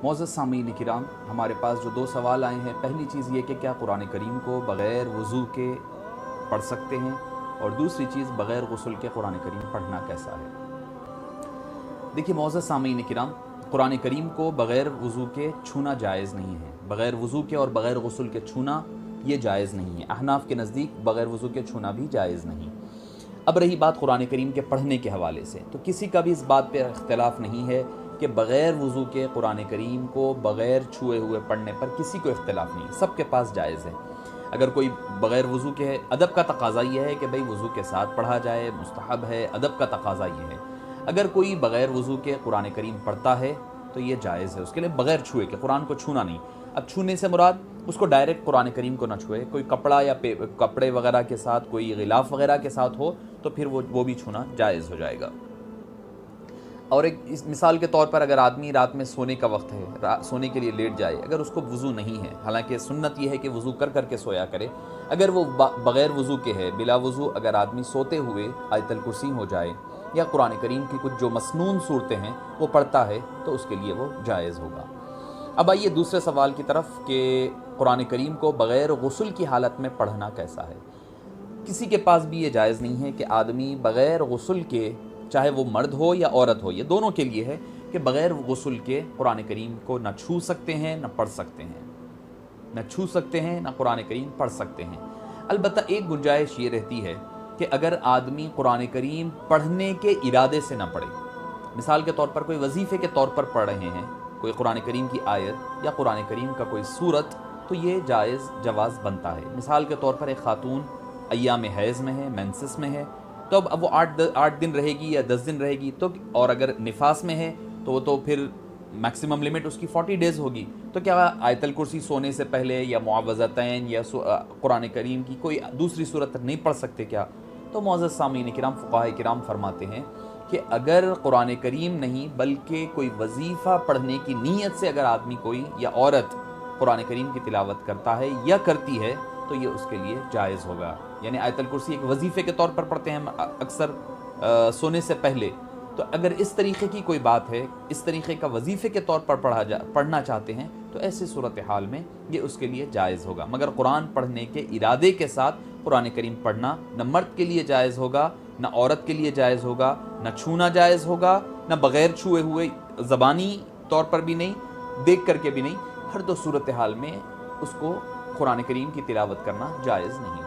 معزز سامعین کرام، ہمارے پاس جو دو سوال آئے ہیں، پہلی چیز یہ کہ کیا قرآن کریم کو بغیر وضو کے پڑھ سکتے ہیں، اور دوسری چیز بغیر غسل کے قرآن کریم پڑھنا کیسا ہے۔ دیکھیے معزز سامعین کرام، قرآن کریم کو بغیر وضو کے چھونا جائز نہیں ہے۔ بغیر وضو کے اور بغیر غسل کے چھونا یہ جائز نہیں ہے۔ احناف کے نزدیک بغیر وضو کے چھونا بھی جائز نہیں۔ اب رہی بات قرآن کریم کے پڑھنے کے حوالے سے، تو کسی کا بھی اس بات پہ اختلاف نہیں ہے کہ بغیر وضو کے قرآن کریم کو بغیر چھوئے ہوئے پڑھنے پر کسی کو اختلاف نہیں، سب کے پاس جائز ہے۔ اگر کوئی بغیر وضو کے ہے، ادب کا تقاضا یہ ہے کہ بھئی وضو کے ساتھ پڑھا جائے، مستحب ہے، ادب کا تقاضا یہ ہے۔ اگر کوئی بغیر وضو کے قرآن کریم پڑھتا ہے تو یہ جائز ہے اس کے لیے، بغیر چھوئے کے، قرآن کو چھونا نہیں۔ اب چھونے سے مراد اس کو ڈائریکٹ قرآن کریم کو نہ چھوئے، کوئی کپڑا یا کپڑے وغیرہ کے ساتھ، کوئی غلاف وغیرہ کے ساتھ ہو تو پھر وہ بھی چھونا جائز ہو جائے گا۔ اور ایک مثال کے طور پر اگر آدمی رات میں سونے کا وقت ہے، سونے کے لیے لیٹ جائے، اگر اس کو وضو نہیں ہے، حالانکہ سنت یہ ہے کہ وضو کر کر کے سویا کرے، اگر وہ بغیر وضو کے ہے، بلا وضو اگر آدمی سوتے ہوئے آیت الکرسی ہو جائے یا قرآن کریم کی کچھ جو مسنون صورتیں ہیں وہ پڑھتا ہے تو اس کے لیے وہ جائز ہوگا۔ اب آئیے دوسرے سوال کی طرف کہ قرآن کریم کو بغیر غسل کی حالت میں پڑھنا کیسا ہے۔ کسی کے پاس بھی یہ جائز نہیں ہے کہ آدمی بغیر غسل کے، چاہے وہ مرد ہو یا عورت ہو، یہ دونوں کے لیے ہے کہ بغیر غسل کے قرآن کریم کو نہ چھو سکتے ہیں نہ پڑھ سکتے ہیں، نہ چھو سکتے ہیں نہ قرآن کریم پڑھ سکتے ہیں۔ البتہ ایک گنجائش یہ رہتی ہے کہ اگر آدمی قرآن کریم پڑھنے کے ارادے سے نہ پڑھے، مثال کے طور پر کوئی وظیفے کے طور پر پڑھ رہے ہیں کوئی قرآن کریم کی آیت یا قرآن کریم کا کوئی سورت، تو یہ جواز بنتا ہے۔ مثال کے طور پر ایک خاتون ایام حیض میں ہے، مینسس میں ہے، تو اب وہ 8 دن رہے گی یا 10 دن رہے گی، تو اور اگر نفاس میں ہے تو وہ تو پھر میکسیمم لمٹ اس کی 40 ڈیز ہوگی، تو کیا آیت الکرسی سونے سے پہلے یا معوذتین یا قرآن کریم کی کوئی دوسری صورت نہیں پڑھ سکتے کیا؟ تو معزز سامعین کرام، فقہاء کرام فرماتے ہیں کہ اگر قرآن کریم نہیں بلکہ کوئی وظیفہ پڑھنے کی نیت سے اگر آدمی کوئی یا عورت قرآن کریم کی تلاوت کرتا ہے یا کرتی ہے تو یہ اس کے لیے جائز ہوگا۔ یعنی آیت الکرسی ایک وظیفے کے طور پر پڑھتے ہیں اکثر سونے سے پہلے، تو اگر اس طریقے کی کوئی بات ہے، اس طریقے کا وظیفے کے طور پر پڑھنا چاہتے ہیں تو ایسی صورتحال میں یہ اس کے لیے جائز ہوگا۔ مگر قرآن پڑھنے کے ارادے کے ساتھ قرآن کریم پڑھنا نہ مرد کے لیے جائز ہوگا، نہ عورت کے لیے جائز ہوگا، نہ چھونا جائز ہوگا، نہ بغیر چھوئے ہوئے، زبانی طور پر بھی نہیں، دیکھ کر کے بھی نہیں، ہر دو صورتحال میں اس کو قرآن کریم کی تلاوت کرنا جائز نہیں